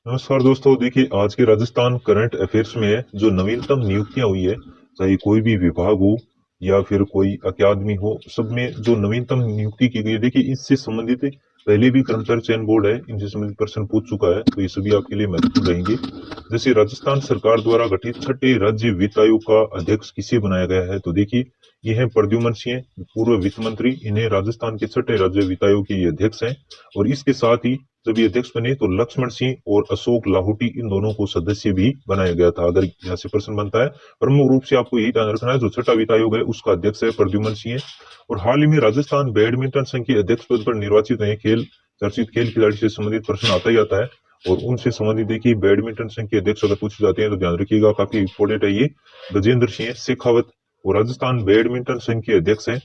नमस्कार दोस्तों। देखिए, आज के राजस्थान करंट अफेयर्स में जो नवीनतम नियुक्तियां हुई है, चाहे कोई भी विभाग हो या फिर कोई अकादमी हो, सब में जो नवीनतम नियुक्ति की गई है, देखिए इससे संबंधित पहले भी कर्मचारी चयन बोर्ड है, इनसे संबंधित प्रश्न पूछ चुका है, तो ये सभी आपके लिए महत्वपूर्ण रहेंगे। जैसे राजस्थान सरकार द्वारा गठित छठे राज्य वित्त आयोग का अध्यक्ष किसे बनाया गया है, तो देखिए ये है प्रद्युमन सिंह, पूर्व वित्त मंत्री। इन्हें राजस्थान के छठे राज्य वित्त आयोग के ये अध्यक्ष हैं। और इसके साथ ही जब ये अध्यक्ष बने तो लक्ष्मण सिंह और अशोक लाहौटी, इन दोनों को सदस्य भी बनाया गया था। अगर यहाँ से प्रश्न बनता है, प्रमुख रूप से आपको यही ध्यान रखना है, जो छठा वित्त आयोग है उसका अध्यक्ष है प्रद्युमन सिंह। और हाल ही में राजस्थान बैडमिंटन संघ के अध्यक्ष पद पर निर्वाचित है। खेल चर्चित खेल खिलाड़ी से संबंधित प्रश्न आता ही आता है, और उनसे संबंधित देखिए बैडमिंटन संघ के अध्यक्ष अगर पूछे जाते हैं तो ध्यान रखिएगा, काफी इंपोर्टेंट है ये, गजेंद्र सिंह शेखावत। वो राजस्थान बैडमिंटन संघ के अध्यक्ष हैं।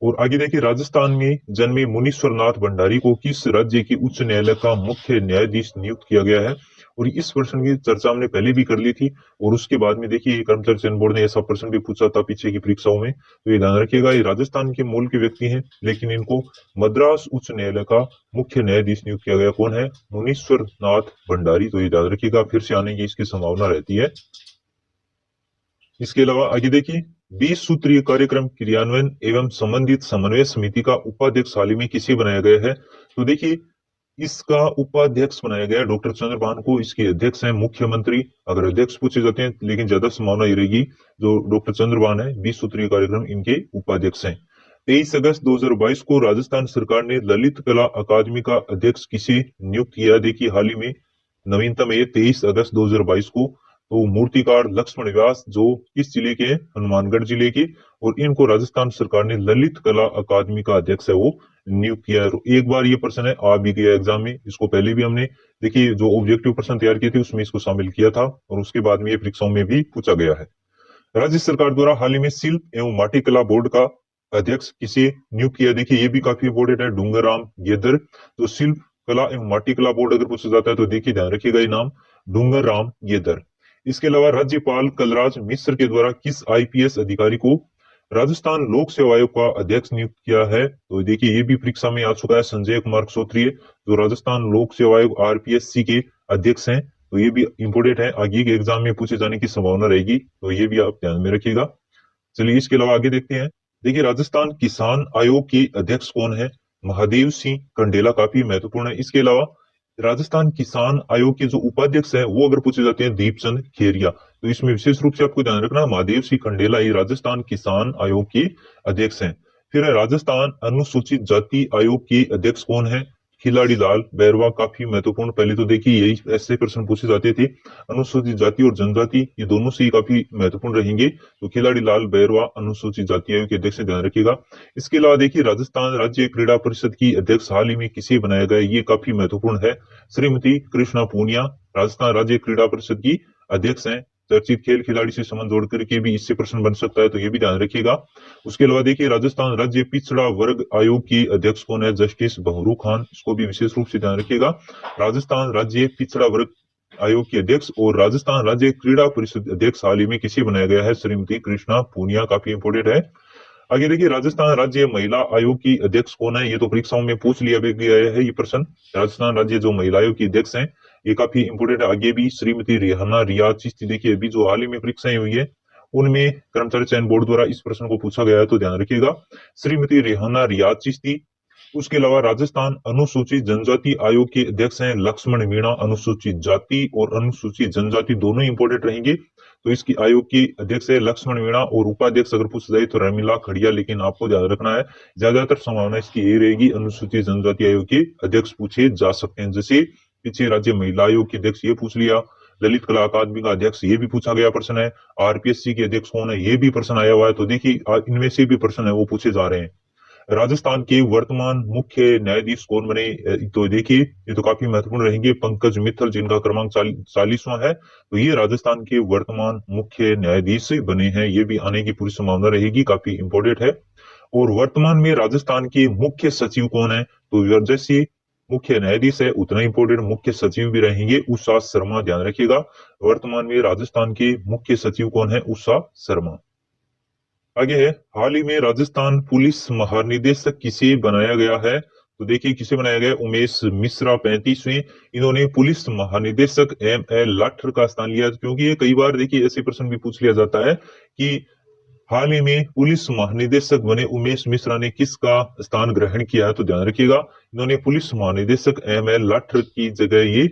और आगे देखिए, राजस्थान में जन्मे मुनीश्वर नाथ भंडारी को किस राज्य की उच्च न्यायालय का मुख्य न्यायाधीश नियुक्त किया गया है। और इस प्रश्न की चर्चा हमने पहले भी कर ली थी, और उसके बाद में देखिए कर्मचारी चयन बोर्ड ने ऐसा प्रश्न भी पूछा था पीछे की परीक्षाओं में, तो ये ध्यान रखिएगा, ये राजस्थान के मूल के व्यक्ति हैं, लेकिन इनको मद्रास उच्च न्यायालय का मुख्य न्यायाधीश नियुक्त किया गया। कौन है? मुनीश्वर नाथ भंडारी। तो ये ध्यान रखिएगा, फिर से आने की इसकी संभावना रहती है। इसके अलावा आगे देखिए, 20 सूत्रीय कार्यक्रम क्रियान्वयन एवं संबंधित समन्वय समिति का उपाध्यक्ष हाल ही में किसे बनाया गया है, तो देखिए इसका उपाध्यक्ष बनाया गया डॉक्टर चंद्रभान को। इसके अध्यक्ष हैं मुख्यमंत्री। अगर अध्यक्ष पूछे जाते हैं, लेकिन ज्यादा संभावना ये रहेगी जो डॉक्टर चंद्रभान है, 20 सूत्रीय कार्यक्रम इनके उपाध्यक्ष हैं। 23 अगस्त 2022 को राजस्थान सरकार ने ललित कला अकादमी का अध्यक्ष किसे नियुक्त किया। देखिए हाल ही में नवीनतम है, 23 अगस्त 2022 को, तो मूर्तिकार लक्ष्मण व्यास, जो किस जिले के हैं? हनुमानगढ़ जिले के। और इनको राजस्थान सरकार ने ललित कला अकादमी का अध्यक्ष है वो नियुक्त किया है। तो एक बार ये प्रश्न है, आ भी गया एग्जाम में, इसको पहले भी हमने देखिए जो ऑब्जेक्टिव प्रश्न तैयार किए थे उसमें इसको शामिल किया था, और उसके बाद में ये परीक्षाओं में भी पूछा गया है। राज्य सरकार द्वारा हाल ही में शिल्प एवं माटी कला बोर्ड का अध्यक्ष किसे नियुक्त किया। देखिए ये भी काफी इंपोर्टेंट है, डूंगरराम गेदर। तो शिल्प कला एवं माटी कला बोर्ड अगर पूछा जाता है तो देखिए ध्यान रखिएगा ये नाम, डूंगरराम गेदर। इसके अलावा राज्यपाल कलराज मिश्र के द्वारा किस आईपीएस अधिकारी को राजस्थान लोक सेवा आयोग का अध्यक्ष नियुक्त किया है, तो देखिए ये भी परीक्षा में आ चुका है, संजय कुमार क्षत्रिय, जो राजस्थान लोक सेवा आयोग आरपीएससी के अध्यक्ष हैं। तो ये भी इंपोर्टेंट है, आगे के एग्जाम में पूछे जाने की संभावना रहेगी, तो ये भी आप ध्यान में रखिएगा। चलिए इसके अलावा आगे देखते हैं। देखिए राजस्थान किसान आयोग के अध्यक्ष कौन है? महादेव सिंह कंडेला, काफी महत्वपूर्ण है। इसके अलावा राजस्थान किसान आयोग के जो उपाध्यक्ष है वो अगर पूछे जाते हैं दीपचंद खेरिया। तो इसमें विशेष रूप से आपको ध्यान रखना, महादेव सिंह कंडेला ये राजस्थान किसान आयोग के अध्यक्ष हैं। फिर है राजस्थान अनुसूचित जाति आयोग के अध्यक्ष कौन है? खिलाड़ी लाल बैरवा, काफी महत्वपूर्ण। पहले तो देखिए यही ऐसे प्रश्न पूछे जाते थे, अनुसूचित जाति और जनजाति ये दोनों से ही काफी महत्वपूर्ण रहेंगे। तो खिलाड़ी लाल बैरवा अनुसूचित जाति आयोग के अध्यक्ष से ध्यान रखिएगा। इसके अलावा देखिए राजस्थान राज्य क्रीड़ा परिषद की अध्यक्ष हाल ही में किसे बनाया गया, ये काफी महत्वपूर्ण है, श्रीमती कृष्णा पूनिया राजस्थान राज्य क्रीड़ा परिषद की अध्यक्ष हैं। चर्चित खेल खिलाड़ी से संबंध जोड़ करके भी इससे प्रश्न बन सकता है, तो ये भी ध्यान रखिएगा। उसके अलावा देखिए राजस्थान राज्य पिछड़ा वर्ग आयोग की अध्यक्ष कौन है? जस्टिस बहरू खान, इसको भी विशेष रूप से ध्यान रखिएगा। राजस्थान राज्य पिछड़ा वर्ग आयोग के अध्यक्ष और राजस्थान राज्य क्रीड़ा परिषद अध्यक्ष हाल ही में किसे बनाया गया है? श्रीमती कृष्णा पूनिया, काफी इंपोर्टेंट है। आगे देखिए राजस्थान राज्य महिला आयोग की अध्यक्ष कौन है? ये तो परीक्षाओं में पूछ लिया गया है ये प्रश्न। राजस्थान राज्य जो महिला आयोग की अध्यक्ष हैं ये काफी इंपोर्टेंट है। आगे भी श्रीमती रेहाना रियाज चिश्ती, देखिए अभी जो हाल ही में परीक्षाएं हुई है उनमें कर्मचारी चयन बोर्ड द्वारा इस प्रश्न को पूछा गया है, तो ध्यान रखिएगा, श्रीमती रेहाना रियाज चिश्ती। उसके अलावा राजस्थान अनुसूचित जनजाति आयोग के अध्यक्ष हैं लक्ष्मण मीणा, अनुसूचित जाति और अनुसूचित जनजाति दोनों ही इंपोर्टेंट रहेंगे, तो इसकी आयोग की अध्यक्ष है लक्ष्मण मीणा। और उपाध्यक्ष अगर पूछा जाए तो रमीला खड़िया, लेकिन आपको ध्यान रखना है ज्यादातर संभावना इसकी ये रहेगी अनुसूचित जनजाति आयोग के अध्यक्ष पूछे जा सकते हैं। जैसे पीछे राज्य महिला आयोग के अध्यक्ष ये पूछ लिया, ललित कला अकादमी का अध्यक्ष ये भी पूछा गया प्रश्न है, आरपीएससी के अध्यक्ष कौन है ये भी प्रश्न आया हुआ है। तो देखिए इनमें से भी प्रश्न है वो पूछे जा रहे हैं। राजस्थान के वर्तमान मुख्य न्यायाधीश कौन बने, तो देखिए ये तो काफी महत्वपूर्ण रहेंगे, पंकज मित्तल जिनका क्रमांक 40वां है, तो ये राजस्थान के वर्तमान मुख्य न्यायाधीश बने हैं, ये भी आने की पूरी संभावना रहेगी, काफी इंपोर्टेंट है। और वर्तमान में राजस्थान के मुख्य सचिव कौन है, तो जैसे मुख्य न्यायाधीश है उतना इंपोर्टेंट मुख्य सचिव भी रहेंगे, उषा शर्मा, ध्यान रखिएगा। वर्तमान में राजस्थान के मुख्य सचिव कौन है? उषा शर्मा। आगे है, हाल ही में राजस्थान पुलिस महानिदेशक किसे बनाया गया है, तो देखिए किसे बनाया गया, उमेश मिश्रा 35वें, इन्होंने पुलिस महानिदेशक एम एल लाठर का स्थान लिया, क्योंकि ये कई बार देखिए ऐसे प्रश्न भी पूछ लिया जाता है कि हाल ही में पुलिस महानिदेशक बने उमेश मिश्रा ने किसका स्थान ग्रहण किया है, तो ध्यान रखिएगा इन्होंने पुलिस महानिदेशक एम एल लाठर की जगह ये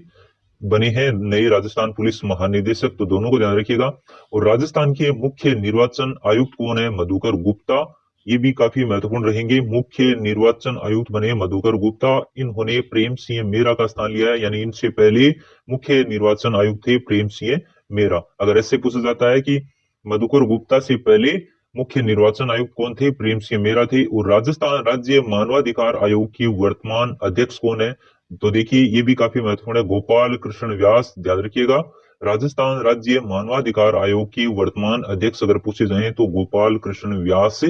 बने हैं नए राजस्थान पुलिस महानिदेशक, तो दोनों को ध्यान रखिएगा। और राजस्थान के मुख्य निर्वाचन आयुक्त कौन है, मधुकर गुप्ता, ये भी काफी महत्वपूर्ण रहेंगे। मुख्य निर्वाचन आयुक्त बने मधुकर गुप्ता, इन्होंने प्रेम सिंह मेहरा का स्थान लिया है, यानी इनसे पहले मुख्य निर्वाचन आयुक्त थे प्रेम सिंह मेहरा। अगर ऐसे पूछा जाता है कि मधुकर गुप्ता से पहले मुख्य निर्वाचन आयुक्त कौन थे, प्रेम सिंह मेहरा थे। और राजस्थान राज्य मानवाधिकार आयोग की वर्तमान अध्यक्ष कौन है, तो देखिए ये भी काफी महत्वपूर्ण है, गोपाल कृष्ण व्यास, ध्यान रखिएगा। राजस्थान राज्य मानवाधिकार आयोग की वर्तमान अध्यक्ष अगर पूछे जाए तो गोपाल कृष्ण व्यास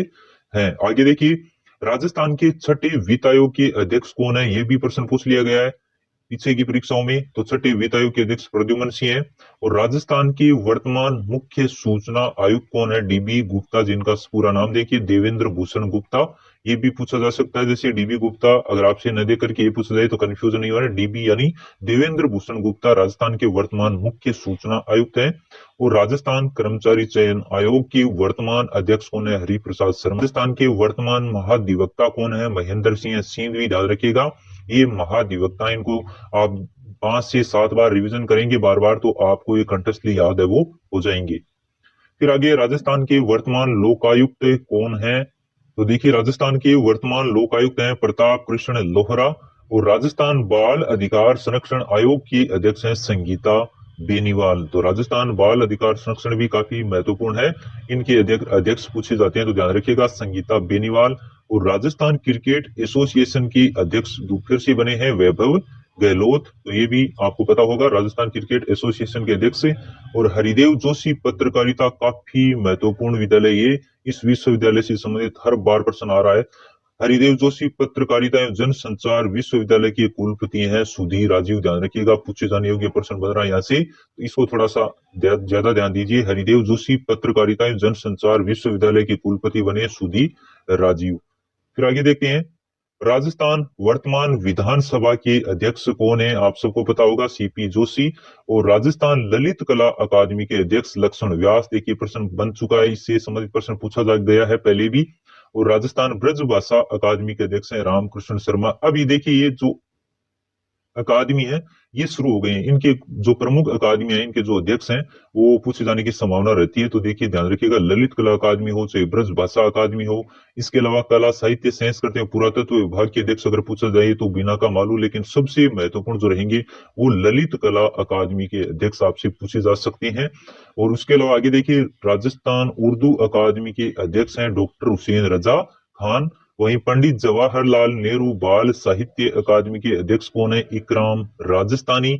हैं। आगे देखिए राजस्थान के छठे वित्त आयोग के अध्यक्ष कौन है, ये भी प्रश्न पूछ लिया गया है पीछे की परीक्षाओं में। तो छठे वित्त आयोग के अध्यक्ष प्रद्युम्न सिंह है। और राजस्थान के वर्तमान मुख्य सूचना आयुक्त कौन है, डीबी गुप्ता, जिनका पूरा नाम देखिए देवेंद्र भूषण गुप्ता। ये भी पूछा जा सकता है, जैसे डीबी गुप्ता अगर आपसे न देकर के ये पूछा जाए तो कंफ्यूजन नहीं हो रहा है। डीबी यानी देवेंद्र भूषण गुप्ता राजस्थान के वर्तमान मुख्य सूचना आयुक्त है। और राजस्थान कर्मचारी चयन आयोग के वर्तमान अध्यक्ष कौन है, हरिप्रसाद शर्मा। राजस्थान के वर्तमान महाधिवक्ता कौन है, महेंद्र सिंह सिंधवी, ध्यान रखिएगा ये महाधिवक्ता, इनको आप 5 से 7 बार रिवीजन करेंगे बार बार, तो आपको ये कंठस्थली याद है वो हो जाएंगे। फिर आगे राजस्थान के वर्तमान लोकायुक्त कौन है, तो देखिए राजस्थान के वर्तमान लोकायुक्त हैं प्रताप कृष्ण लोहरा। और राजस्थान बाल अधिकार संरक्षण आयोग की अध्यक्ष हैं संगीता बेनीवाल। तो राजस्थान बाल अधिकार संरक्षण भी काफी महत्वपूर्ण है, इनके अध्यक्ष पूछे जाते हैं, तो ध्यान रखिएगा संगीता बेनीवाल। और राजस्थान क्रिकेट एसोसिएशन के अध्यक्ष फिर से बने हैं वैभव गहलोत, तो ये भी आपको पता होगा राजस्थान क्रिकेट एसोसिएशन के अध्यक्ष। और हरिदेव जोशी पत्रकारिता काफी महत्वपूर्ण विद्यालय, ये इस विश्वविद्यालय से संबंधित हर बार प्रश्न आ रहा है। हरिदेव जोशी पत्रकारिता एवं जनसंचार विश्वविद्यालय के कुलपति हैं सुधीर राजीव, ध्यान रखिएगा पूछे जाने योग्य प्रश्न बन रहा है यहाँ से, तो इसको थोड़ा सा ज्यादा ध्यान दीजिए। हरिदेव जोशी पत्रकारिता एवं जनसंचार विश्वविद्यालय के कुलपति बने सुधीर राजीव। फिर आगे देखते हैं राजस्थान वर्तमान विधानसभा के अध्यक्ष कौन है, आप सबको पता होगा सीपी जोशी। और राजस्थान ललित कला अकादमी के अध्यक्ष लक्ष्मण व्यास, देखिए प्रश्न बन चुका है, इससे संबंधित प्रश्न पूछा जा गया है पहले भी। और राजस्थान ब्रज भाषा अकादमी के अध्यक्ष हैं रामकृष्ण शर्मा। अभी देखिए ये जो अकादमी है ये शुरू हो गए हैं, इनके जो प्रमुख अकादमी है इनके जो अध्यक्ष हैं वो पूछे जाने की संभावना रहती है। तो देखिए ध्यान रखिएगा ललित कला अकादमी हो चाहे ब्रज भाषा अकादमी हो, इसके अलावा कला साहित्य संस्कृति एवं पुरातत्व विभाग के अध्यक्ष अगर पूछा जाए तो बिना का मालू, लेकिन सबसे महत्वपूर्ण जो रहेंगे वो ललित कला अकादमी के अध्यक्ष आपसे पूछे जा सकते हैं। और उसके अलावा आगे देखिए राजस्थान उर्दू अकादमी के अध्यक्ष हैं डॉक्टर हुसैन रजा खान। वहीं पंडित जवाहरलाल नेहरू बाल साहित्य अकादमी के अध्यक्ष कौन है, इकराम राजस्थानी।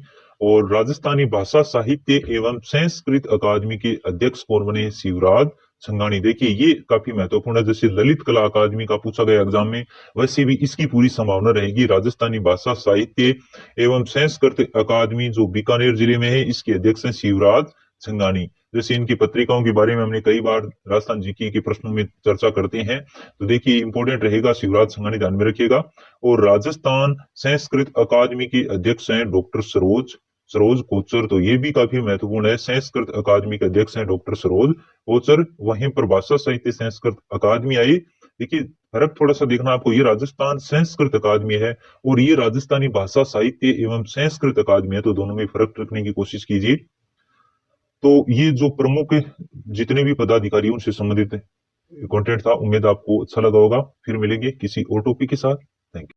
और राजस्थानी भाषा साहित्य एवं संस्कृत अकादमी के अध्यक्ष कौन बने, शिवराज छंगानी। देखिए ये काफी महत्वपूर्ण है, जैसे ललित कला अकादमी का पूछा गया एग्जाम में, वैसे भी इसकी पूरी संभावना रहेगी। राजस्थानी भाषा साहित्य एवं संस्कृत अकादमी जो बीकानेर जिले में है, इसके अध्यक्ष हैं शिवराज छंगानी। जैसे इनकी पत्रिकाओं के बारे में हमने कई बार राजस्थान जीके के प्रश्नों में चर्चा करते हैं, तो देखिए इंपॉर्टेंट रहेगा, शिवराज छंगानी ध्यान में रखिएगा। और राजस्थान संस्कृत अकादमी के अध्यक्ष हैं डॉक्टर सरोज सरोज कोचर, तो ये भी काफी महत्वपूर्ण है। संस्कृत अकादमी के अध्यक्ष हैं डॉक्टर सरोज कोचर। वहीं पर भाषा साहित्य संस्कृत अकादमी आई, देखिए फर्क थोड़ा सा देखना आपको, ये राजस्थान संस्कृत अकादमी है और ये राजस्थानी भाषा साहित्य एवं संस्कृत अकादमी है, तो दोनों में फर्क रखने की कोशिश कीजिए। तो ये जो प्रमुख जितने भी पदाधिकारियों से संबंधित कंटेंट था, उम्मीद आपको अच्छा लगा होगा। फिर मिलेंगे किसी और टॉपिक के साथ।